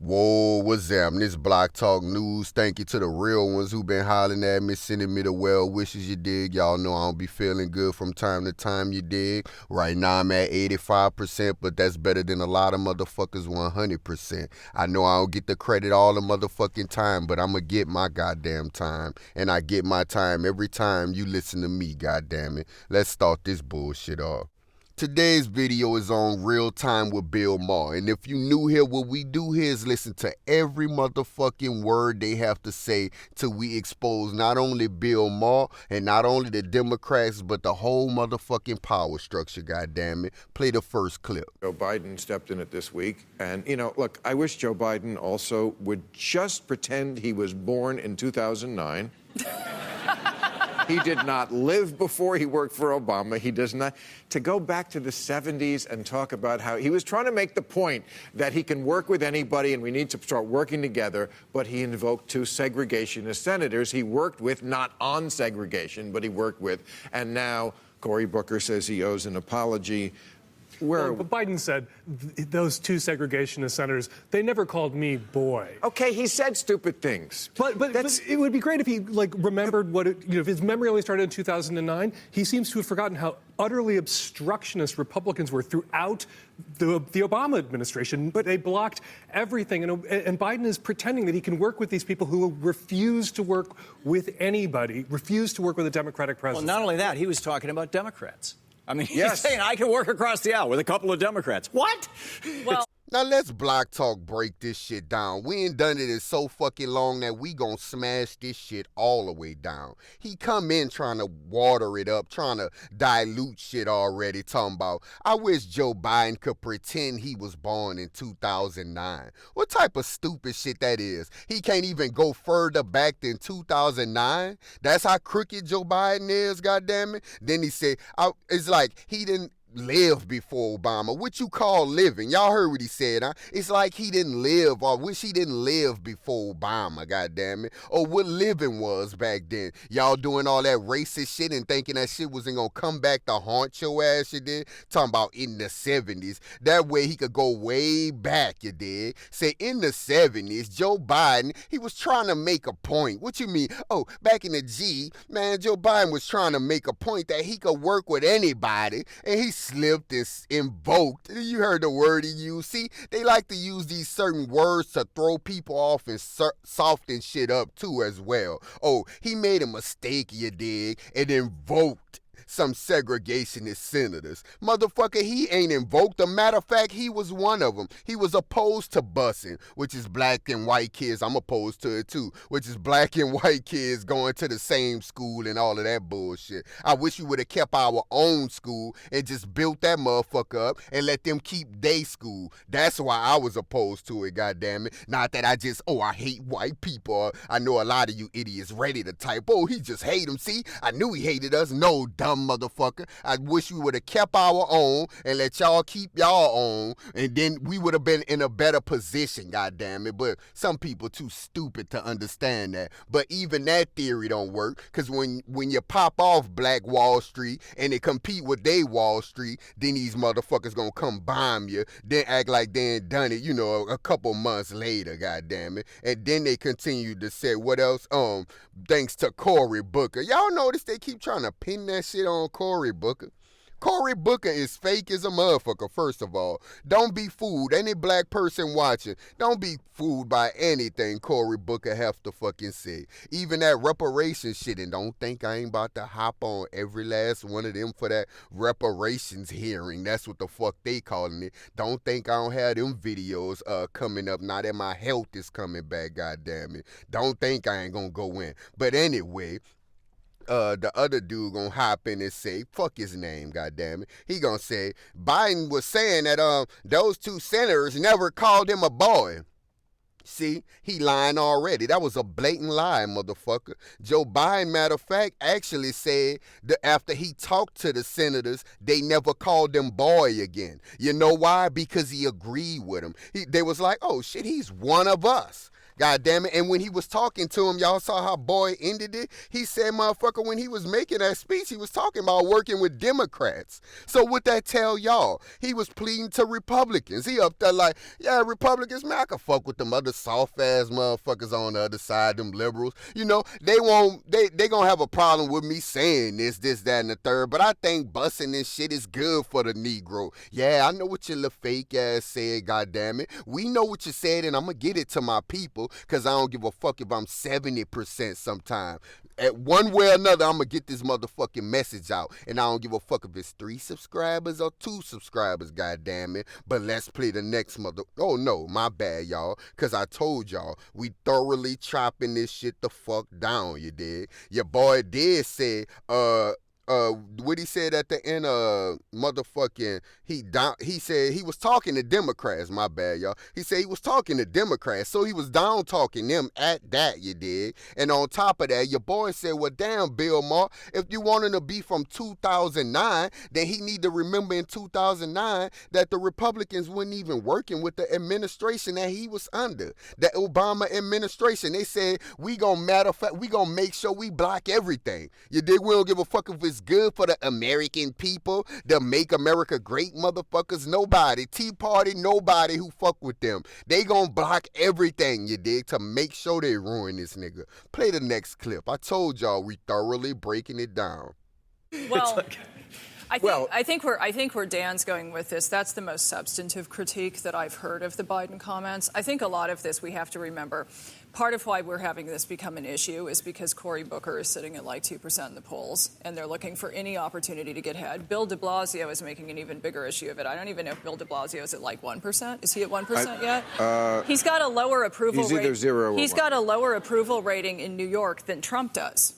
Whoa, what's up? This Block Talk News. Thank you to the real ones who been hollering at me, sending me the well wishes, you dig. Y'all know I don't be feeling good from time to time, you dig. Right now I'm at 85%, but that's better than a lot of motherfuckers 100%. I know I don't get the credit all the motherfucking time, but I'ma get my goddamn time. And I get my time every time you listen to me, goddamn it. Let's start this bullshit off. Today's video is on Real Time with Bill Maher. And if you new here, what we do here is listen to every motherfucking word they have to say till we expose not only Bill Maher and not only the Democrats, but the whole motherfucking power structure, goddammit. Play the first clip. Joe Biden stepped in it this week. And, look, I wish Joe Biden also would just pretend he was born in 2009. He did not live before he worked for Obama. He does not. To go back to the 70s and talk about how he was trying to make the point that he can work with anybody and we need to start working together, but he invoked two segregationist senators he worked with, not on segregation, but he worked with. And now Cory Booker says he owes an apology. But Biden said those two segregationist senators, they never called me boy. Okay, he said stupid things. But it would be great if he remembered if his memory only started in 2009. He seems to have forgotten how utterly obstructionist Republicans were throughout the Obama administration. But they blocked everything, and Biden is pretending that he can work with these people who refuse to work with anybody, refuse to work with a Democratic president. Well, not only that, he was talking about Democrats. I mean, yes. He's saying I can work across the aisle with a couple of Democrats. What? Well, now let's Block Talk break this shit down. We ain't done it in so fucking long that we gon' smash this shit all the way down. He come in trying to water it up, trying to dilute shit already, talking about, I wish Joe Biden could pretend he was born in 2009. What type of stupid shit that is? He can't even go further back than 2009? That's how crooked Joe Biden is, goddammit? Then he said, it's like he didn't live before Obama. What you call living? Y'all heard what he said, huh? It's like he didn't live, or wish he didn't live before Obama, goddammit. Or what living was back then. Y'all doing all that racist shit and thinking that shit wasn't gonna come back to haunt your ass, you did? Talking about in the 70s. That way he could go way back, you did? Say in the 70s, Joe Biden, he was trying to make a point. What you mean? Oh, back in the G, man, Joe Biden was trying to make a point that he could work with anybody, and he slipped and invoked. You heard the word he used. See, they like to use these certain words to throw people off and soften shit up too as well. Oh, he made a mistake, you dig, and invoked some segregationist senators. Motherfucker, he ain't invoked. A matter of fact, he was one of them. He was opposed to busing, which is black and white kids. I'm opposed to it too, which is black and white kids going to the same school and all of that bullshit. I wish we would have kept our own school and just built that motherfucker up and let them keep their school. That's why I was opposed to it, goddammit. Not that I just, I hate white people. I know a lot of you idiots ready to type, he just hate them. See, I knew he hated us. No, dumb motherfucker. I wish we would have kept our own and let y'all keep y'all own, and then we would have been in a better position, goddammit. But some people too stupid to understand that. But even that theory don't work, because when you pop off Black Wall Street and they compete with they Wall Street, then these motherfuckers gonna come bomb you, then act like they ain't done it, a couple months later, goddammit. And then they continue to say, what else? Thanks to Cory Booker. Y'all notice they keep trying to pin that shit on Cory Booker. Cory Booker is fake as a motherfucker, first of all. Don't be fooled. Any black person watching, don't be fooled by anything Cory Booker have to fucking say. Even that reparations shit, and don't think I ain't about to hop on every last one of them for that reparations hearing. That's what the fuck they calling it. Don't think I don't have them videos coming up now that my health is coming back, goddammit. Don't think I ain't gonna go in. But anyway, the other dude gonna hop in and say, fuck his name, goddammit. He gonna say, Biden was saying that those two senators never called him a boy. See, he lying already. That was a blatant lie, motherfucker. Joe Biden, matter of fact, actually said that after he talked to the senators, they never called him boy again. You know why? Because he agreed with them. They was like, oh shit, he's one of us. God damn it. And when he was talking to him, y'all saw how Boy ended it? He said, motherfucker, when he was making that speech, he was talking about working with Democrats. So what that tell y'all? He was pleading to Republicans. He up there like, yeah, Republicans, man, I can fuck with them other soft-ass motherfuckers on the other side, them liberals. You know, they gonna have a problem with me saying this, that, and the third, but I think busting this shit is good for the Negro. Yeah, I know what your little fake ass said, goddammit. We know what you said, and I'm gonna get it to my people, because I don't give a fuck if I'm 70% sometime. At one way or another, I'm gonna get this motherfucking message out, and I don't give a fuck if it's 3 subscribers or 2 subscribers, goddammit. But let's play the next oh no, my bad, y'all, because I told y'all, we thoroughly chopping this shit the fuck down, you dig? Your boy did say, what he said at the end of motherfucking, he said he was talking to Democrats, my bad, y'all. He said he was talking to Democrats, so he was down talking them at that, you dig? And on top of that, your boy said, well, damn, Bill Maher, if you want him to be from 2009, then he need to remember in 2009 that the Republicans weren't even working with the administration that he was under, the Obama administration. They said, we gonna make sure we block everything. You dig? We don't give a fuck if it's good for the American people, the Make America Great motherfuckers. Nobody, Tea Party, nobody who fuck with them. They gonna block everything, you dig, to make sure they ruin this nigga. Play the next clip. I told y'all we thoroughly breaking it down. Well, I think where Dan's going with this, that's the most substantive critique that I've heard of the Biden comments. I think a lot of this we have to remember. Part of why we're having this become an issue is because Cory Booker is sitting at like 2% in the polls, and they're looking for any opportunity to get ahead. Bill de Blasio is making an even bigger issue of it. I don't even know if Bill de Blasio is at like 1%. Is he at 1% yet? He's got a lower approval rating. He's either 0 or He's 1. got a lower approval rating in New York than Trump does.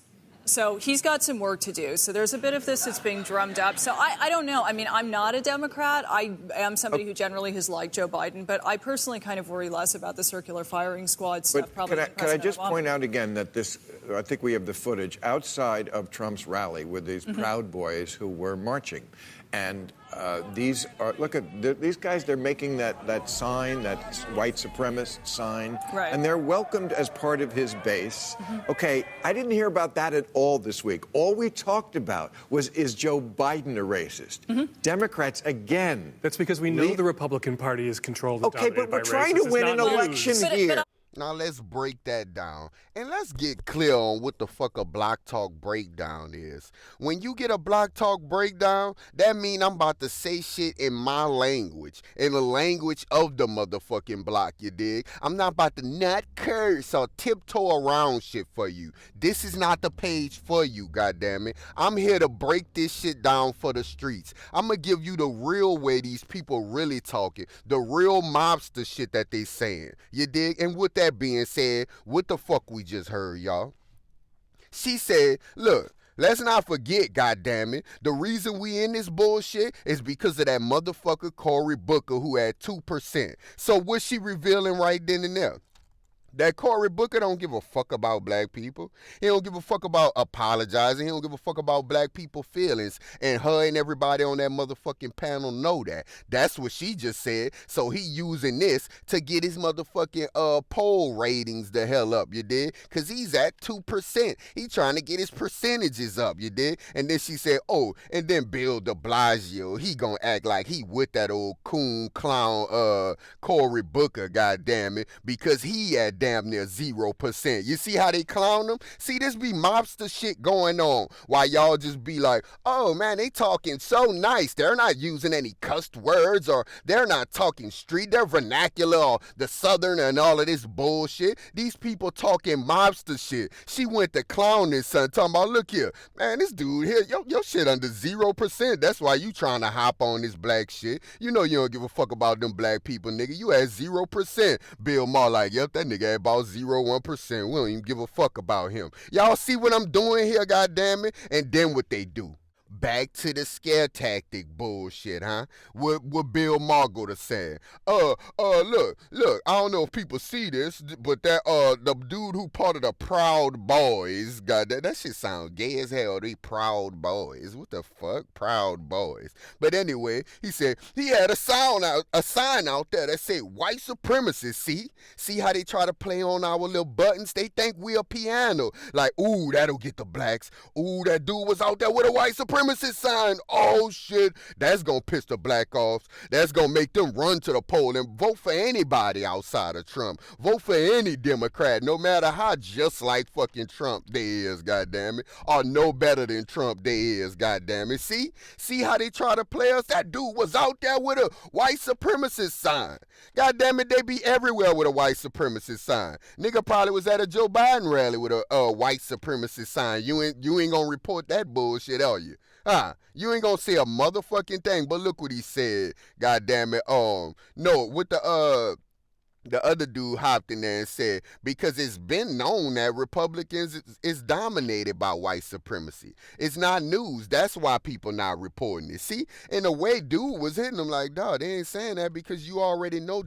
So he's got some work to do. So there's a bit of this that's being drummed up. So I don't know. I mean, I'm not a Democrat. I am somebody who generally has liked Joe Biden. But I personally kind of worry less about the circular firing squad stuff. But can I just point out again that this, I think we have the footage outside of Trump's rally with these Proud Boys who were marching. And these guys, they're making that sign, that white supremacist sign, right. And they're welcomed as part of his base. Okay, I didn't hear about that at all this week. All we talked about was, is Joe Biden a racist? Democrats, again. That's because we know the Republican Party is controlled and Okay, but dominated we're by trying racists. to win an election here. Now let's break that down. And let's get clear on what the fuck a Block Talk breakdown is. When you get a Block Talk breakdown, that mean I'm about to say shit in my language, in the language of the motherfucking block, you dig? I'm not about to not curse or tiptoe around shit for you. This is not the page for you, goddammit. I'm here to break this shit down for the streets. I'm gonna give you the real way these people really talking, the real mobster shit that they saying, you dig? And with that being said, what the fuck we just heard, y'all? She said, look, let's not forget, goddammit, the reason we in this bullshit is because of that motherfucker Cory Booker who had 2%. So what's she revealing right then and there? That Cory Booker don't give a fuck about black people. He don't give a fuck about apologizing. He don't give a fuck about black people's feelings. And her and everybody on that motherfucking panel know that. That's what she just said. So he using this to get his motherfucking poll ratings the hell up, you dig? Because he's at 2%. He trying to get his percentages up, you dig? And then she said, oh, and then Bill de Blasio, he gonna act like he with that old coon clown Cory Booker, goddammit, because he had damn near 0%. You see how they clown them? See, this be mobster shit going on while y'all just be like, oh man, they talking so nice. They're not using any cussed words, or they're not talking street, they're vernacular, or the southern and all of this bullshit. These people talking mobster shit. She went to clown this son, talking about, look here, man, this dude here, your shit under 0%. That's why you trying to hop on this black shit. You know you don't give a fuck about them black people, nigga. You at 0%. Bill Maher like, yep, that nigga at about 0.1%. We don't even give a fuck about him. Y'all see what I'm doing here, goddammit? And then what they do. back to the scare tactic bullshit, huh? What Bill Maher go to say? Look, I don't know if people see this, but that the dude who part of the Proud Boys, God, that shit sound gay as hell. They Proud Boys. What the fuck? Proud Boys. But anyway, he said he had a sign out there that said white supremacists. See how they try to play on our little buttons? They think we a piano. Like, ooh, that'll get the blacks. Ooh, that dude was out there with a white supremacist sign. Oh shit, that's gonna piss the black off. That's gonna make them run to the poll and vote for anybody outside of Trump. Vote for any Democrat, no matter how just like fucking Trump they is, goddammit, or no better than Trump they is, goddammit. See how they try to play us? That dude was out there with a white supremacist sign. Goddammit, they be everywhere with a white supremacist sign. Nigga probably was at a Joe Biden rally with a white supremacist sign. You ain't gonna report that bullshit, are you? You ain't gonna say a motherfucking thing. But look what he said. Goddammit. No, with the other dude hopped in there and said, because it's been known that Republicans is dominated by white supremacy. It's not news. That's why people not reporting it. See, in a way, dude was hitting them like, dog, they ain't saying that because you already know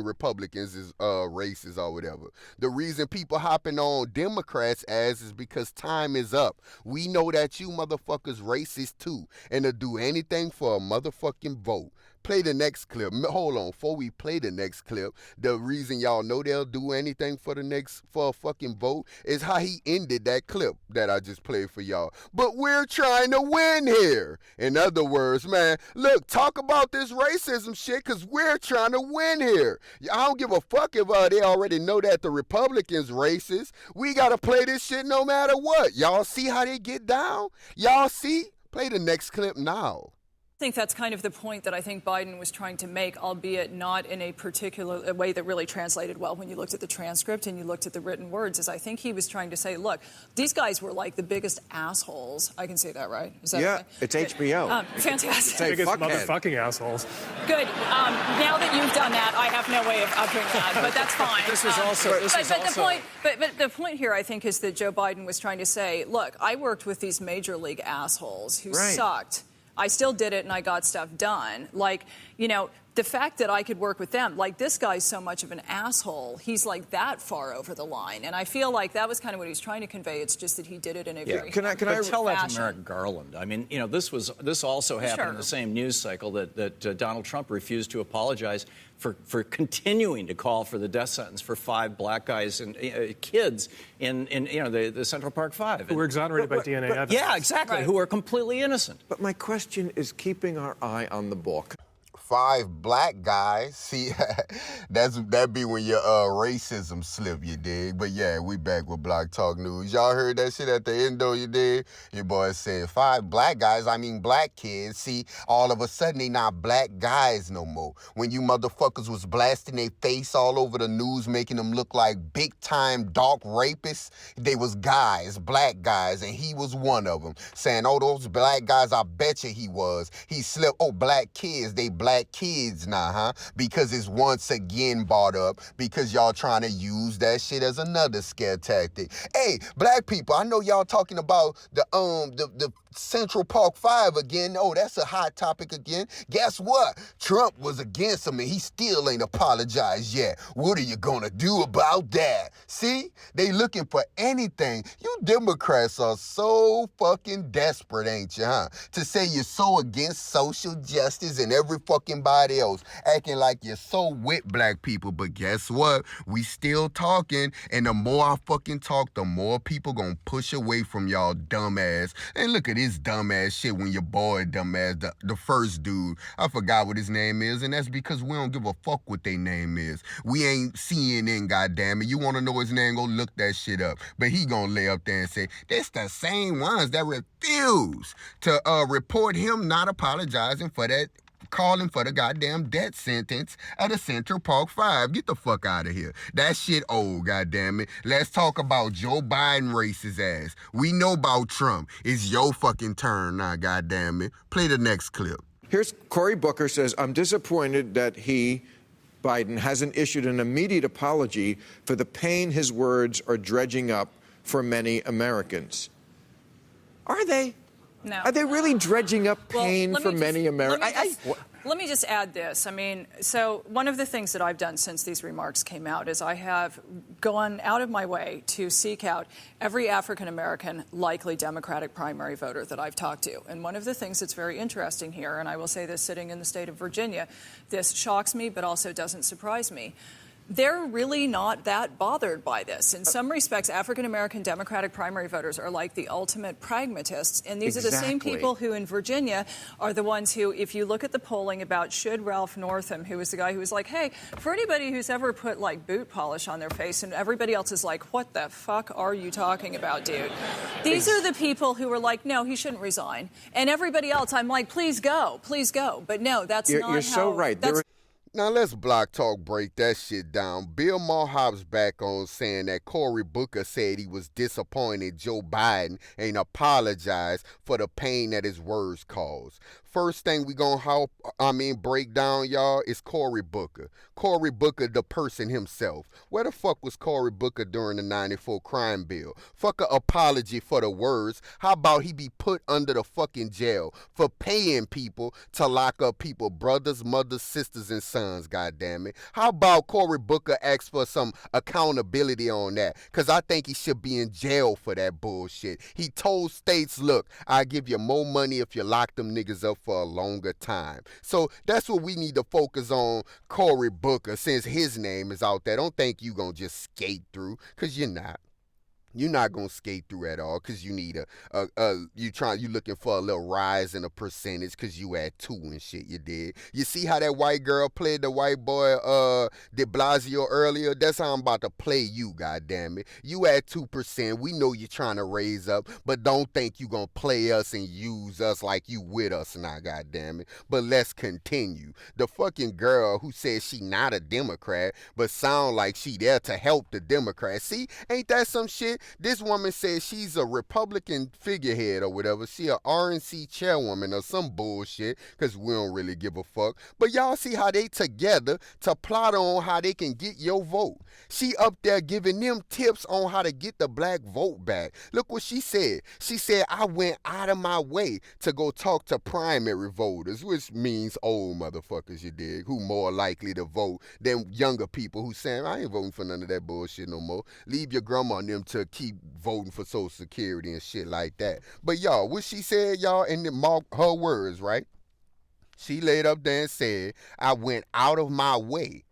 Republicans is racist or whatever. The reason people hopping on Democrats' ass is because time is up. We know that you motherfuckers racist too, and to do anything for a motherfucking vote. Play the next clip. Hold on, before we play the next clip, the reason y'all know they'll do anything for a fucking vote is how he ended that clip that I just played for y'all. But we're trying to win here. In other words, man, look, talk about this racism shit, because we're trying to win here. I don't give a fuck if they already know that the Republicans racist. We got to play this shit no matter what. Y'all see how they get down? Y'all see? Play the next clip now. I think that's kind of the point that I think Biden was trying to make, albeit not in a particular way that really translated well when you looked at the transcript and you looked at the written words, is I think he was trying to say, look, these guys were like the biggest assholes. I can say that, right? Is that okay? It's HBO. Fantastic. Say Biggest fuckhead. motherfucking assholes. Good. Now that you've done that, I have no way of upping that, but that's fine. But the point here, I think, is that Joe Biden was trying to say, look, I worked with these major league assholes who sucked. I still did it and I got stuff done. Like, you know, the fact that I could work with them, like this guy's so much of an asshole, he's like that far over the line. And I feel like that was kind of what he was trying to convey. It's just that he did it in a very Can I tell that to Merrick Garland? I mean, you know, this also happened in the same news cycle that Donald Trump refused to apologize for continuing to call for the death sentence for 5 black guys and kids in the Central Park 5. Who were exonerated by DNA evidence. Yeah, exactly, who are completely innocent. But my question is keeping our eye on the book. 5 black guys. See, that'd be when your racism slip, you dig? But yeah, we back with Block Talk News. Y'all heard that shit at the end, though, you dig? Your boy said 5 black guys, I mean black kids. See, all of a sudden they not black guys no more. When you motherfuckers was blasting their face all over the news, making them look like big-time dark rapists, they was guys, black guys, and he was one of them. Saying, oh, those black guys, I bet you he was. He slipped, oh, black kids, they black kids now, huh? Because it's once again brought up because y'all trying to use that shit as another scare tactic. Hey, black people, I know y'all talking about the Central Park 5 again. Oh, that's a hot topic again. Guess what? Trump was against him and he still ain't apologized yet. What are you gonna do about that? See? They looking for anything. You Democrats are so fucking desperate, ain't you, huh? To say you're so against social justice and every fucking body else, acting like you're so with black people. But guess what? We still talking, and the more I fucking talk, the more people gonna push away from y'all dumbass. And look at this dumbass shit when your boy dumbass, the first dude, I forgot what his name is, and that's because we don't give a fuck what their name is. We ain't CNN, goddammit. You wanna know his name, go look that shit up. But he gonna lay up there and say, that's the same ones that refuse to report him not apologizing for that, calling for the goddamn death sentence at the Central Park 5. Get the fuck out of here. That shit old, goddammit. Let's talk about Joe Biden racist ass. We know about Trump. It's your fucking turn now, goddammit. Play the next clip. Here's Cory Booker says, I'm disappointed that Biden, hasn't issued an immediate apology for the pain his words are dredging up for many Americans. Are they? No. Are they really dredging up pain for many Americans? Let me just add this. I mean, so one of the things that I've done since these remarks came out is I have gone out of my way to seek out every African-American likely Democratic primary voter that I've talked to. And one of the things that's very interesting here, and I will say this sitting in the state of Virginia, this shocks me but also doesn't surprise me. They're really not that bothered by this. In some respects, African-American Democratic primary voters are like the ultimate pragmatists. And these are the same people who in Virginia are the ones who, if you look at the polling about should Ralph Northam, who was the guy who was like, hey, for anybody who's ever put like boot polish on their face and everybody else is like, what the fuck are you talking about, dude? These are the people who were like, no, he shouldn't resign. And everybody else, I'm like, please go. But no, that's not how. You're so right. Now let's Block Talk break that shit down. Bill Maher's back on saying that Cory Booker said he was disappointed Joe Biden ain't apologized for the pain that his words caused. First thing we gonna break down, y'all, is Cory Booker. Cory Booker, the person himself. Where the fuck was Cory Booker during the 94 crime bill? Fuck a apology for the words. How about he be put under the fucking jail for paying people to lock up people, brothers, mothers, sisters, and sons, goddammit. How about Cory Booker ask for some accountability on that? Because I think he should be in jail for that bullshit. He told states, look, I'll give you more money if you lock them niggas up for a longer time. So that's what we need to focus on, Cory Booker, since his name is out there. Don't think you gonna just skate through, because you're not. You're not gonna skate through at all, because you need you looking for a little rise in a percentage, because you at 2 and shit. You did. You see how that white girl played the white boy De Blasio earlier? That's how I'm about to play you, goddammit. You at 2%. We know you're trying to raise up, but don't think you gonna play us and use us like you with us now, goddammit. But let's continue. The fucking girl who says she not a Democrat, but sound like she there to help the Democrats. See, ain't that some shit? This woman says she's a Republican figurehead or whatever. She a RNC chairwoman or some bullshit, because we don't really give a fuck. But y'all see how they together to plot on how they can get your vote. She up there giving them tips on how to get the black vote back. Look what she said. She said, I went out of my way to go talk to primary voters, which means old motherfuckers, you dig, who more likely to vote than younger people who saying, I ain't voting for none of that bullshit no more. Leave your grandma and them to keep voting for Social Security and shit like that. But y'all, what she said, y'all, in her words, right? She laid up there and said, I went out of my way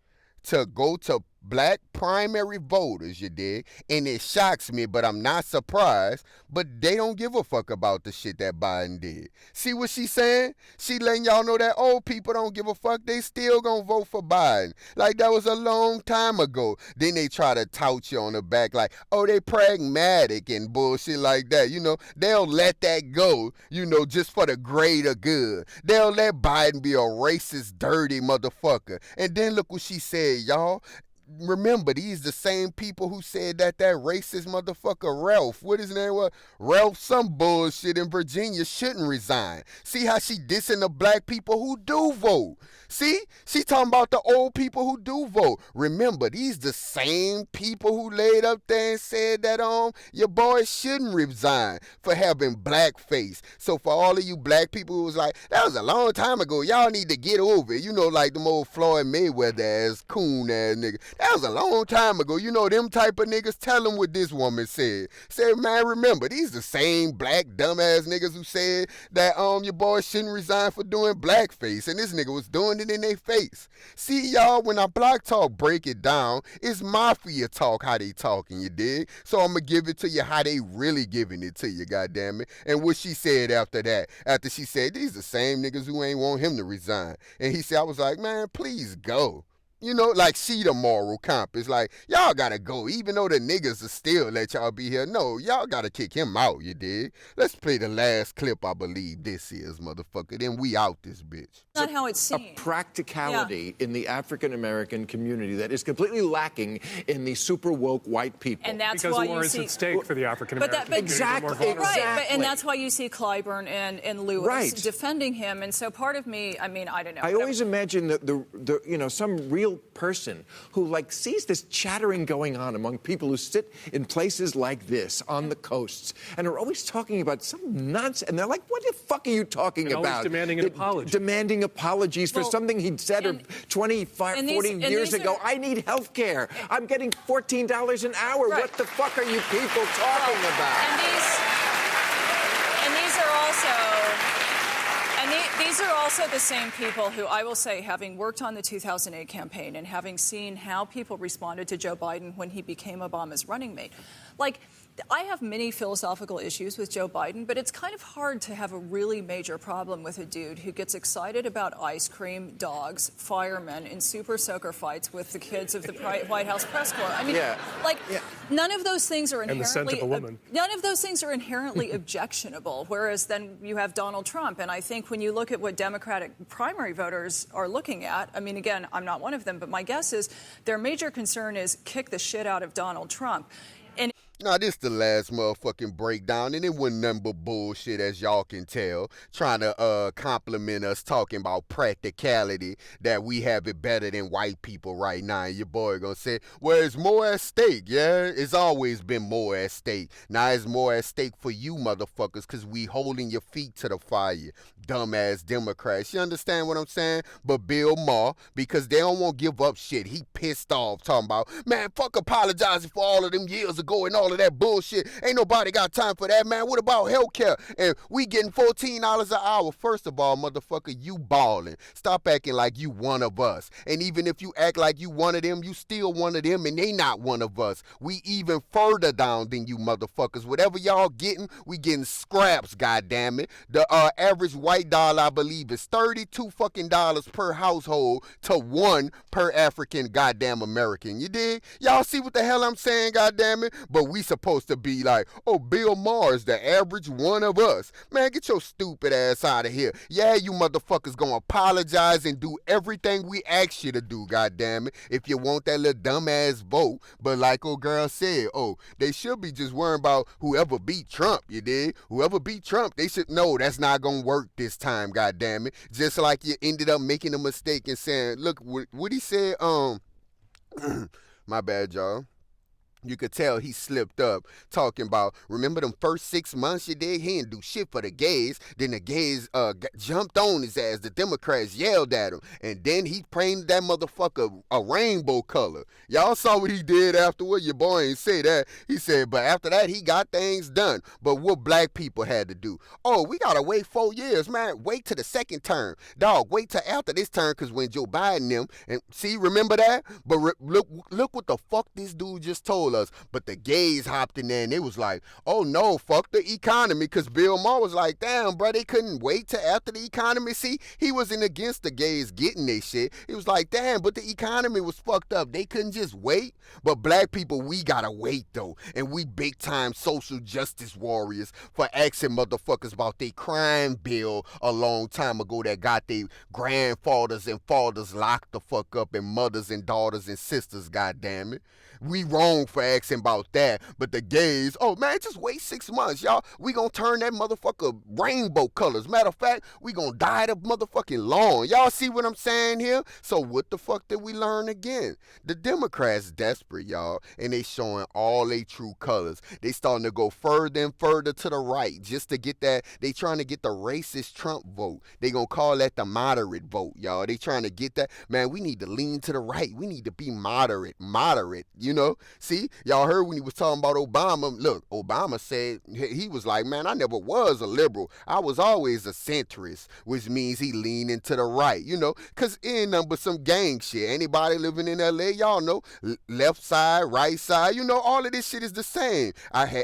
to go to black primary voters, you dig? And it shocks me, but I'm not surprised. But they don't give a fuck about the shit that Biden did. See what she saying? She letting y'all know that old people don't give a fuck. They still gonna vote for Biden. Like that was a long time ago. Then they try to tout you on the back like, oh, they pragmatic and bullshit like that. You know, they'll let that go, you know, just for the greater good. They'll let Biden be a racist, dirty motherfucker. And then look what she said, y'all. Remember, these the same people who said that racist motherfucker Ralph, what his name was? Ralph some bullshit in Virginia shouldn't resign. See how she dissing the black people who do vote. See? She talking about the old people who do vote. Remember, these the same people who laid up there and said that your boy shouldn't resign for having blackface. So for all of you black people who was like, that was a long time ago, y'all need to get over it. You know, like them old Floyd Mayweather ass, coon ass nigga. That was a long time ago. You know, them type of niggas, tell them what this woman said. Said, man, remember, these the same black dumbass niggas who said that your boy shouldn't resign for doing blackface. And this nigga was doing it in their face. See, y'all, when I Block Talk break it down, it's mafia talk how they talking, you dig? So I'm going to give it to you how they really giving it to you, goddammit. And what she said after that, after she said, these the same niggas who ain't want him to resign. And he said, I was like, man, please go. You know, like she the moral compass. Like, y'all gotta go, even though the niggas will still let y'all be here. No, y'all gotta kick him out, you dig? Let's play the last clip, I believe this is, motherfucker. Then we out this bitch. Not how it's seen. A practicality in the African-American community that is completely lacking in the super woke white people. And that's because why war you is see... at stake for the African-American community. Exactly. Right, and that's why you see Clyburn and Lewis defending him. And so part of me, I mean, I don't know. I always imagine that some real real person who, like, sees this chattering going on among people who sit in places like this on the coasts and are always talking about some nonsense. And they're like, what the fuck are you talking and about? Always demanding an apology. Demanding apologies for something he'd said 25, 40 years ago. I need health care. I'm getting $14 an hour. Right. What the fuck are you people talking about? These are also the same people who, I will say, having worked on the 2008 campaign and having seen how people responded to Joe Biden when he became Obama's running mate, like, I have many philosophical issues with Joe Biden, but it's kind of hard to have a really major problem with a dude who gets excited about ice cream, dogs, firemen, and super soaker fights with the kids of the White House press corps. I mean, none of those things are inherently... And the scent of a woman. None of those things are inherently objectionable, whereas then you have Donald Trump. And I think when you look at what Democratic primary voters are looking at, I mean, again, I'm not one of them, but my guess is their major concern is kick the shit out of Donald Trump. And Now, this the last motherfucking breakdown, and it wasn't nothing but bullshit, as y'all can tell, trying to compliment us, talking about practicality, that we have it better than white people right now. And your boy gonna say, well, it's more at stake, yeah? It's always been more at stake. Now it's more at stake for you motherfuckers, because we holding your feet to the fire, dumbass Democrats. You understand what I'm saying? But Bill Maher, because they don't want to give up shit, he pissed off, talking about, man, fuck apologizing for all of them years ago and all of that bullshit. Ain't nobody got time for that, man. What about healthcare? And we getting $14 an hour. First of all, motherfucker, you balling. Stop acting like you one of us. And even if you act like you one of them, you still one of them, and they not one of us. We even further down than you motherfuckers. Whatever y'all getting, we getting scraps, goddammit. The average white dollar, I believe, is $32 fucking per household to one per African goddamn American. You dig? Y'all see what the hell I'm saying, goddammit? But we supposed to be like, oh, Bill Maher is the average one of us. Man, get your stupid ass out of here. Yeah, you motherfuckers gonna apologize and do everything we ask you to do, goddammit, if you want that little dumbass vote. But like old girl said, oh, they should be just worrying about whoever beat Trump, you dig? Whoever beat Trump, they should know that's not gonna work this time, goddammit. Just like you ended up making a mistake and saying, look, what he said, my bad, y'all. You could tell he slipped up, talking about, remember them first 6 months you did? He didn't do shit for the gays. Then the gays jumped on his ass. The Democrats yelled at him. And then he painted that motherfucker a rainbow color. Y'all saw what he did afterward? Your boy ain't say that. He said, but after that, he got things done. But what black people had to do? Oh, we got to wait 4 years, man. Wait till the second term. Dog, wait till after this term, because when Joe Biden them, and see, remember that? But look what the fuck this dude just told us. But the gays hopped in there and it was like, oh no, fuck the economy, because Bill Maher was like, damn, bro, they couldn't wait till after the economy. See, he wasn't against the gays getting their shit. He was like, damn, but the economy was fucked up. They couldn't just wait. But black people, we gotta wait though. And we big time social justice warriors for asking motherfuckers about their crime bill a long time ago that got their grandfathers and fathers locked the fuck up, and mothers and daughters and sisters, goddamn it. We wrong for asking about that. But the gays, oh man, just wait 6 months, y'all. We gonna turn that motherfucker rainbow colors. Matter of fact, we gonna dye the motherfucking lawn. Y'all see what I'm saying here? So what the fuck did we learn again? The Democrats desperate, y'all, and they showing all they true colors. They starting to go further and further to the right just to get that. They trying to get the racist Trump vote. They gonna call that the moderate vote, y'all. They trying to get that. Man, we need to lean to the right. We need to be moderate, you know? See, y'all heard when he was talking about Obama. Look, Obama said, he was like, man, I never was a liberal. I was always a centrist, which means he leaning to the right, you know, because ain't nothing but some gang shit. Anybody living in LA, y'all know, left side, right side, you know, all of this shit is the same. I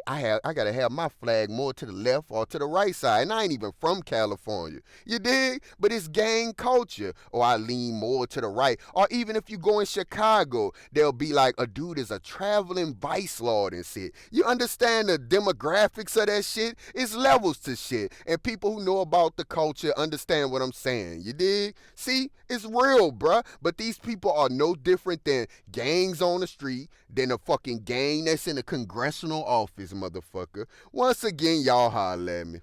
gotta have my flag more to the left or to the right side, and I ain't even from California. You dig? But it's gang culture. Or I lean more to the right. Or even if you go in Chicago, there'll be like a dude is a traveling vice lord and shit. You understand the demographics of that shit? It's levels to shit. And people who know about the culture understand what I'm saying. You dig? See? It's real, bruh. But these people are no different than gangs on the street, than a fucking gang that's in a congressional office, motherfucker. Once again, y'all holler at me.